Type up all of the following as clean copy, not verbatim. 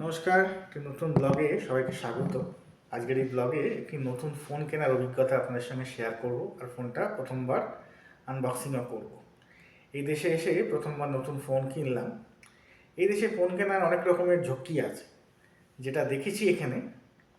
নমস্কার, একটি নতুন ব্লগে সবাইকে স্বাগত। আজকের এই ব্লগে একটি নতুন ফোন কেনার অভিজ্ঞতা আপনাদের সঙ্গে শেয়ার করব, আর ফোনটা প্রথমবার আনবক্সিংও করব। এই দেশে এসে প্রথমবার নতুন ফোন কিনলাম। এই দেশে ফোন কেনার অনেক রকমের ঝক্কি আছে। যেটা দেখেছি এখানে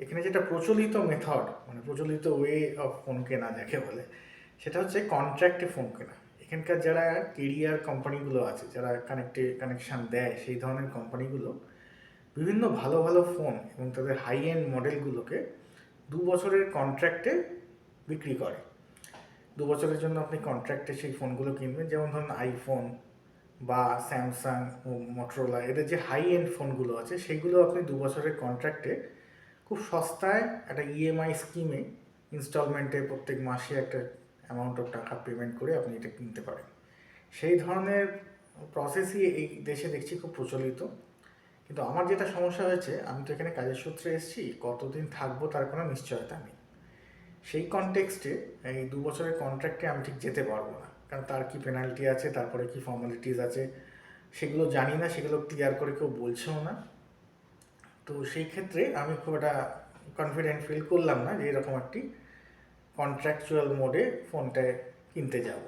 এখানে যেটা প্রচলিত মেথড, মানে প্রচলিত ওয়ে অফ ফোন কেনা যাকে বলে, সেটা হচ্ছে কন্ট্রাক্টে ফোন কেনা। এখানকার যারা কেরিয়ার কোম্পানিগুলো আছে, যারা কানেকশান দেয়, সেই ধরনের কোম্পানিগুলো বিভিন্ন ভালো ভালো ফোন এবং তাদের হাই এন্ড মডেলগুলোকে 2 বছরের কন্ট্রাক্টে বিক্রি করে। 2 বছরের জন্য আপনি কন্ট্রাক্টে সেই ফোনগুলো কিনবেন, যেমন ধরুন আইফোন বা স্যামসাং ও মটোরোলা, এদের যে হাই এন্ড ফোনগুলো আছে সেইগুলো আপনি 2 বছরের কন্ট্রাক্টে খুব সস্তায় একটা ইএমআই স্কিমে ইনস্টলমেন্টে প্রত্যেক মাসে একটা অ্যামাউন্ট অফ টাকা পেমেন্ট করে আপনি এটা কিনতে পারেন। সেই ধরনের প্রসেসই এই দেশে দেখছি খুব প্রচলিত। কিন্তু আমার যেটা সমস্যা হয়েছে, আমি তো এখানে কাজের সূত্রে এসেছি, কতদিন থাকবো তার কোনো নিশ্চয়তা নেই। সেই কনটেক্সটে এই 2 বছরের কন্ট্রাক্টে আমি ঠিক যেতে পারবো না, কারণ তার কি পেনাল্টি আছে, তারপরে কি ফর্মালিটিস আছে সেগুলো জানি না, সেগুলো ক্লিয়ার করে কেউ বলছেও না। তো সেই ক্ষেত্রে আমি খুব একটা কনফিডেন্ট ফিল করলাম না যে এরকম একটি কন্ট্রাকচুয়াল মোডে ফোনটা কিনতে যাব।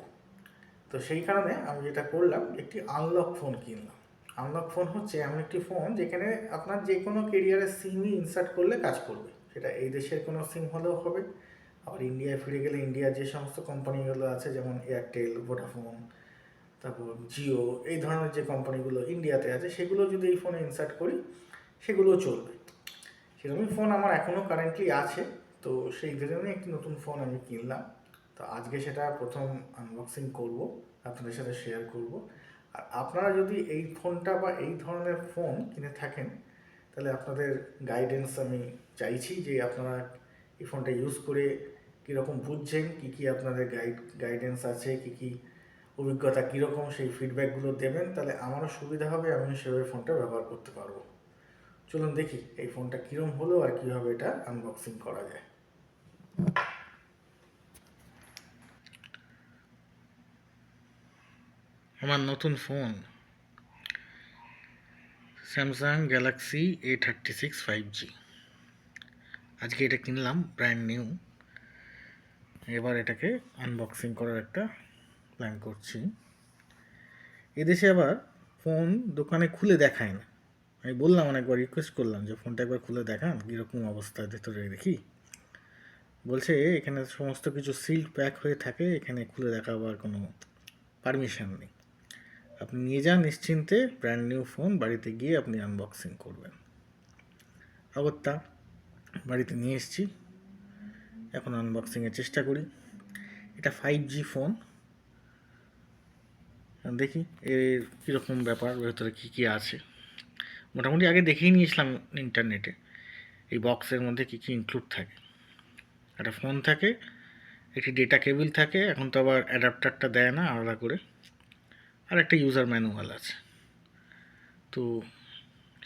তো সেই কারণে আমি যেটা করলাম, একটি আনলক ফোন কিনলাম। আনলক ফোন হচ্ছে এমন একটি ফোন যেখানে আপনার যে কোনো কেরিয়ারের সিমই ইনসার্ট করলে কাজ করবে। সেটা এই দেশের কোনো সিম হলেও হবে, আবার ইন্ডিয়ায় ফিরে গেলে ইন্ডিয়ার যে সমস্ত কোম্পানিগুলো আছে, যেমন এয়ারটেল, ভোডাফোন, তারপর জিও, এই ধরনের যে কোম্পানিগুলো ইন্ডিয়াতে আছে, সেগুলো যদি এই ফোনে ইনসার্ট করি সেগুলোও চলবে। সেরকমই ফোন আমার এখনও কারেন্টলি আছে। তো সেই জন্যই একটি নতুন ফোন আমি কিনলাম। তো আজকে সেটা প্রথম আনবক্সিং করব, আপনাদের সাথে শেয়ার করব। আর আপনারা যদি এই ফোনটা বা এই ধরনের ফোন কিনে থাকেন, তাহলে আপনাদের গাইডেন্স আমি চাইছি, যে আপনারা এই ফোনটা ইউজ করে কীরকম বুঝছেন, কী কী আপনাদের গাইডেন্স আছে, কী কী অভিজ্ঞতা কীরকম, সেই ফিডব্যাকগুলো দেবেন। তাহলে আমারও সুবিধা হবে, আমি সেভাবে ফোনটা ব্যবহার করতে পারবো। চলুন দেখি এই ফোনটা কীরকম হলো আর কীভাবে এটা আনবক্সিং করা যায়। আমার নতুন phone Samsung Galaxy A36 5G। আজকে এটা কিনলাম ব্র্যান্ড নিউ। এবার এটাকে আনবক্সিং করার একটা প্ল্যান করছি। এদেশে আবার ফোন দোকানে খুলে দেখায় না। আমি বললাম, অনেকবার রিকোয়েস্ট করলাম যে ফোনটা একবার খুলে দেখান, কীরকম অবস্থা ভেতরে দেখি। বলছে এখানে সমস্ত কিছু সিল্ড প্যাক হয়ে থাকে, এখানে খুলে দেখাবার কোনো পারমিশন নেই। আপনি নিয়ে যান নিশ্চিন্তে, ব্র্যান্ড নিউ ফোন, বাড়িতে গিয়ে আপনি আনবক্সিং করবেন। অগত্যা বাড়িতে নিয়ে এসেছি, এখন আনবক্সিংয়ের চেষ্টা করি। এটা 5G ফোন। দেখি এর কীরকম ব্যাপার, ভেতরে কী কী আছে। মোটামুটি আগে দেখেই নিয়েছিলাম ইন্টারনেটে এই বক্সের মধ্যে কী কী ইনক্লুড থাকে। একটা ফোন থাকে, একটি ডেটা কেবিল থাকে, এখন তো আবার অ্যাডাপ্টারটা দেয় না আলাদা করে, আর একটা ইউজার ম্যানুয়াল আছে। তো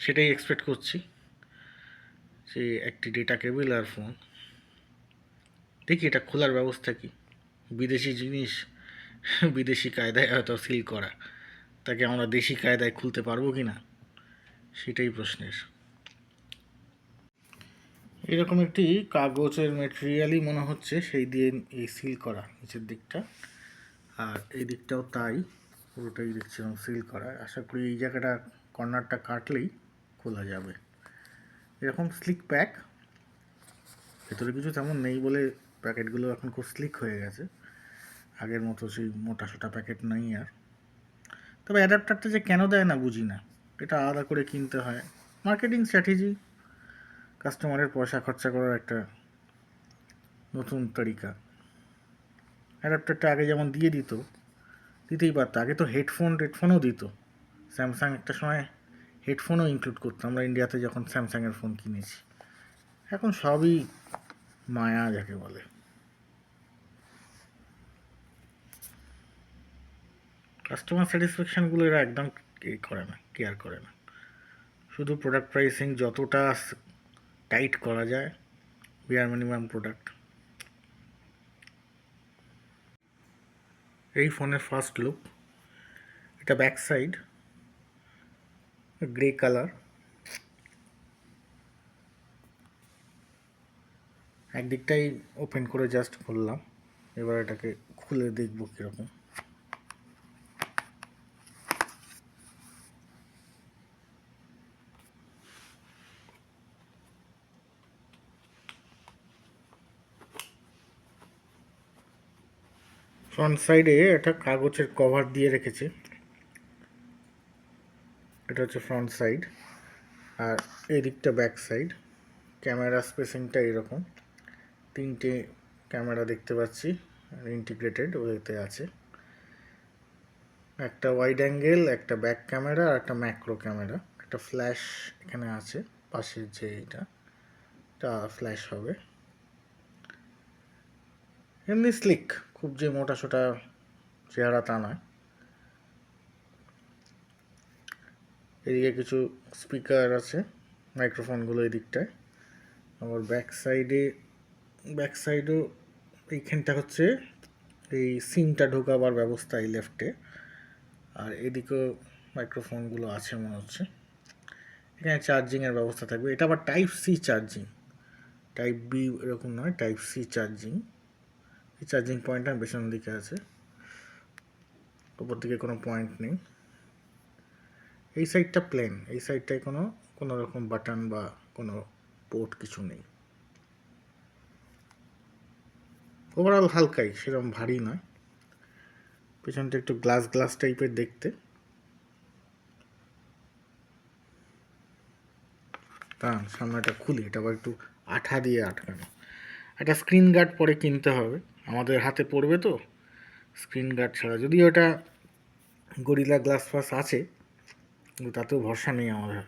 সেটাই এক্সপেক্ট করছি, যে একটি ডেটা কেবিল আর ফোন। দেখি এটা খোলার ব্যবস্থা কি। বিদেশি জিনিস বিদেশি কায়দায় হয়তো সিল করা, তাকে আমরা দেশি কায়দায় খুলতে পারবো কি না, সেটাই প্রশ্নের। এরকম একটি কাগজের ম্যাটেরিয়ালই মনে হচ্ছে, সেই দিয়ে এই সিল করা নিচের দিকটা, আর এই দিকটাও তাই, পুরোটাই দেখছিলাম সিল করা। আশা করি এই জায়গাটা কর্নারটা কাটলেই খোলা যাবে। এরকম স্লিক প্যাক, ভেতরে কিছু তেমন নেই বলে প্যাকেটগুলো এখন খুব স্লিক হয়ে গেছে, আগের মতো সেই মোটা সোটা প্যাকেট নেই আর। তবে অ্যাডাপ্টারটা যে কেন দেয় না বুঝি না, এটা আলাদা করে কিনতে হয়। মার্কেটিং স্ট্র্যাটেজি, কাস্টমারের পয়সা খরচা করার একটা নতুন তরিকা। অ্যাডাপ্টারটা আগে যেমন দিয়ে দিতেই পারতো, আগে তো হেডফোনও দিত। স্যামসাং একটা সময় হেডফোনও ইনক্লুড করতো, আমরা ইন্ডিয়াতে যখন স্যামসাংয়ের ফোন কিনেছি। এখন সবই মায়া যাকে বলে। কাস্টমার স্যাটিসফ্যাকশানগুলো এরা একদম কেয়ার করে না। শুধু প্রোডাক্ট প্রাইসিং যতটা টাইট করা যায়, বিয়ার মিনিমাম প্রোডাক্ট। এই ফোনের ফার্স্ট লুক, এটা ব্যাক সাইড, গ্রে কালার, একদিকটাই ওপেন করে জাস্ট খুললাম, এবার এটাকে খুলে দেখব কীরকম। ফ্রন্ট সাইডে একটা কাগজের কভার দিয়ে রেখেছে, এটা হচ্ছে ফ্রন্ট সাইড, আর এই দিকটা ব্যাক সাইড। ক্যামেরা স্পেসিংটা এরকম, 3টে ক্যামেরা দেখতে পাচ্ছি ইন্টিগ্রেটেড ওয়েতে আছে, একটা ওয়াইড অ্যাঙ্গেল, একটা ব্যাক ক্যামেরা আর একটা ম্যাক্রো ক্যামেরা। একটা ফ্ল্যাশ এখানে আছে পাশের, যে এটা ফ্ল্যাশ হবে। এমনি স্লিক, খুব যে মোটা সোটা চেহারা তা নয়। এদিকে কিছু স্পিকার আছে, মাইক্রোফোনগুলো এই দিকটায়। আবার ব্যাক সাইডেও এইখানটা হচ্ছে এই সিমটা ঢোকাবার ব্যবস্থা এই লেফটে, আর এদিকেও মাইক্রোফোনগুলো আছে মনে হচ্ছে। এখানে চার্জিংয়ের ব্যবস্থা থাকবে। এটা আবার type C charging, type B এরকম নয়, টাইপ সি চার্জিং। এই চার্জিং পয়েন্টটা পেছন দিকে আছে, উপর দিকে কোনো পয়েন্ট নেই। এই সাইডটা প্লেন, এই সাইডটায় কোনো রকম বাটন বা কোনো পোর্ট কিছু নেই। ওভারঅল হালকাই, সেরকম ভারী নয়। পেছনটা একটু গ্লাস টাইপের দেখতে। তা সামনেটা খুলি, এটা আবার একটু আঠা দিয়ে আটকানো। একটা স্ক্রিন গার্ড পরে কিনতে হবে, আমাদের হাতে পড়বে তো স্ক্রিন গার্ড ছাড়া। যদিও এটা গরিলা গ্লাস ফাস আছে, কিন্তু তাতেও ভরসা নেই আমাদের।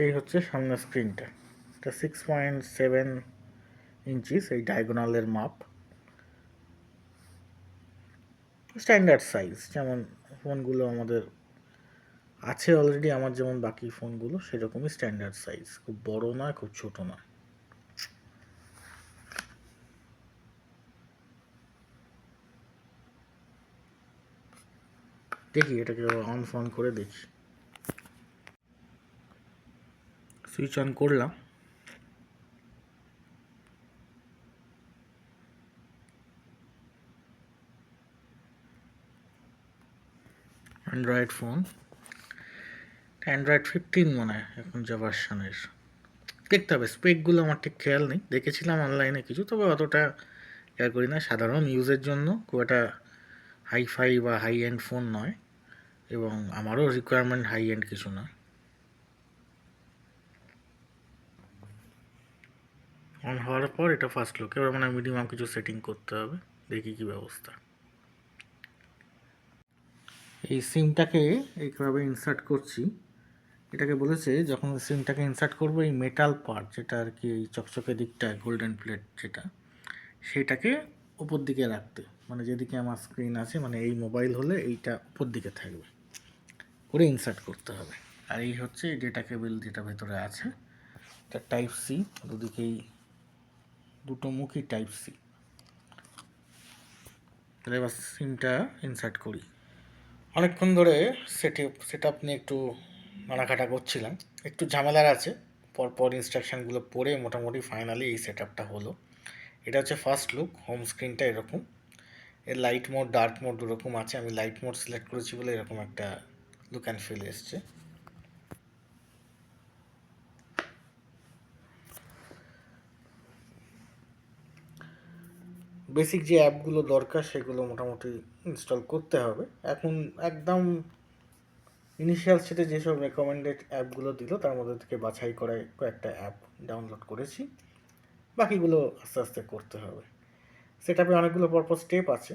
এই হচ্ছে সামনের স্ক্রিনটা, এটা 6.7 ইঞ্চিস, এই ডায়াগোনালের মাপ। স্ট্যান্ডার্ড সাইজ, যেমন ফোনগুলো আমাদের আছে অলরেডি, আমার যেমন বাকি ফোনগুলো সেরকমই স্ট্যান্ডার্ড সাইজ, খুব বড় নয় খুব ছোট নয়। দেখি এটাকে অন ফোন করে দেখি। সুইচ অন করলাম, অ্যান্ড্রয়েড ফোন, অ্যান্ড্রয়েড 15 মনে হয় এখন যা ভার্সানের। দেখতে হবে, স্পেকগুলো আমার ঠিক খেয়াল নেই, দেখেছিলাম অনলাইনে কিছু, তবে অতটা খেয়াল করি না। সাধারণ ইউজের জন্য খুব একটা হাইফাই বা হাই এন্ড ফোন নয়, এবং আমারও রিকোয়ারমেন্ট হাই এন্ড কিছু না। অন হওয়ার পর এটা ফার্স্ট লুক, এবার মানে মিনিমাম কিছু সেটিং করতে হবে, দেখি কি ব্যবস্থা। এই সিমটাকে এইভাবে ইনসার্ট করছি। এটাকে বলেছে যখন সিমটাকে ইনসার্ট করবো, এই মেটাল পার্ট যেটা আর কি, এই চকচকে দিকটা গোল্ডেন প্লেট যেটা, সেটাকে উপর দিকে রাখতে, মানে যেদিকে আমার স্ক্রিন আছে, মানে এই মোবাইল হলে এইটা উপর দিকে থাকবে, করে ইনসার্ট করতে হবে। আর এই হচ্ছে ডেটা কেবল যেটা ভেতরে আছে, এটা টাইপ সি, দুদিকেই দুটো মুখই টাইপ সি। তাহলে এবার সিমটা ইনসার্ট করি। অনেকক্ষণ ধরে সেট আপ নিয়ে একটু নাড়াঘাটা করছিলাম, একটু ঝামেলার আছে। পরপর ইনস্ট্রাকশানগুলো পড়ে মোটামুটি ফাইনালি এই সেট আপটা হলো। এটা হচ্ছে ফার্স্ট লুক, হোম স্ক্রিনটা এরকম। এর লাইট মোড ডার্ক মোড দুরকম আছে, আমি লাইট মোড সিলেক্ট করেছি বলে এরকম একটা লুক অ্যান্ড ফিল এসছে। বেসিক যে অ্যাপগুলো দরকার সেগুলো মোটামুটি ইনস্টল করতে হবে। এখন একদম ইনিশিয়াল স্টেটে যেসব রেকমেন্ডেড অ্যাপগুলো দিল তার মধ্যে থেকে বাছাই করে কয়েকটা অ্যাপ ডাউনলোড করেছি, বাকিগুলো আস্তে আস্তে করতে হবে। সেটআপে অনেকগুলো পরপর স্টেপ আছে,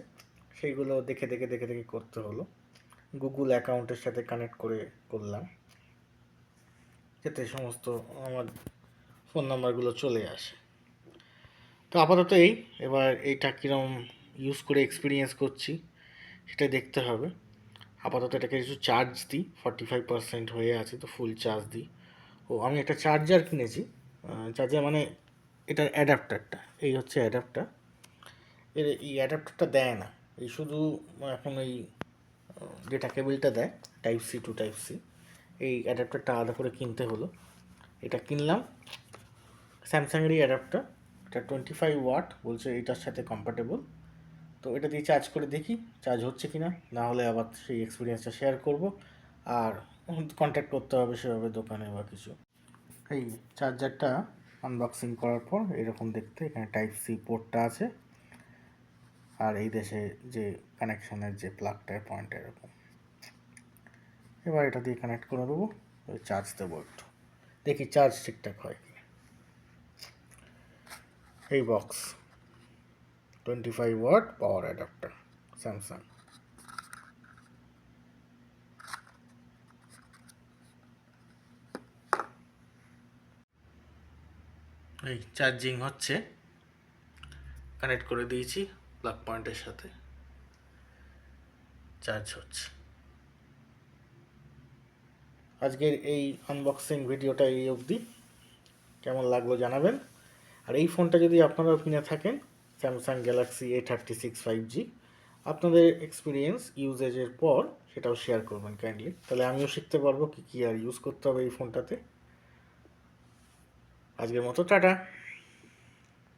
সেইগুলো দেখে দেখে করতে হলো। গুগল অ্যাকাউন্টের সাথে কানেক্ট করে করলাম, যাতে সমস্ত আমার ফোন নাম্বারগুলো চলে আসে। তো আপাতত এবার এইটা কীরকম ইউজ করে এক্সপিরিয়েন্স করছি সেটা দেখতে হবে। আপাতত এটাকে কিছু চার্জ দিই, 45% হয়ে আছে, তো ফুল চার্জ দিই। আমি একটা চার্জার কিনেছি, চার্জার মানে এটার অ্যাডাপ্টারটা, এই হচ্ছে অ্যাডাপ্টার। এই অ্যাডাপ্টারটা দেয় না, এই শুধু এখন এই ডেটা কেবলটা দেয়, type C to type C. এই অ্যাডাপ্টারটা আলাদা করে কিনতে হলো, এটা কিনলাম। স্যামসাংয়েরই অ্যাডাপ্টার, এটা 25 ওয়াট বলছে এটার সাথে কম্প্যাটেবল। তো এটা দিয়ে চার্জ করে দেখি চার্জ হচ্ছে কি না, না হলে আবার সেই এক্সপিরিয়েন্সটা শেয়ার করব। আর কন্ট্যাক্ট করতে হবে সেভাবে দোকানে বা কিছু। এই চার্জারটা আনবক্সিং করার পর এরকম দেখতে, এখানে টাইপ সি পোর্টটা আছে, আর এই দেশে যে কানেকশনের যে প্লাগটার পয়েন্ট এরকম। এবার এটা দিয়ে কানেক্ট করে দেবো, চার্জ দেবো একটু, দেখি চার্জ ঠিকঠাক হয় কি। এই box 25 watt power adapter Samsung. এই চার্জিং হচ্ছে, কানেক্ট করে দিয়েছি প্লাগ পয়েন্টের সাথে, চার্জ হচ্ছে। আজকের এই আনবক্সিং ভিডিওটা এই অবধি, কেমন লাগলো জানাবেন। আর এই ফোনটা যদি আপনারাও কিনে থাকেন, স্যামসাং গ্যালাক্সি A36 5G, আপনাদের এক্সপিরিয়েন্স ইউজেজের পর সেটাও শেয়ার করবেন কাইন্ডলি, তাহলে আমিও শিখতে পারবো কী কী আর ইউজ করতে হবে এই ফোনটাতে। আজকের মতো টাটা।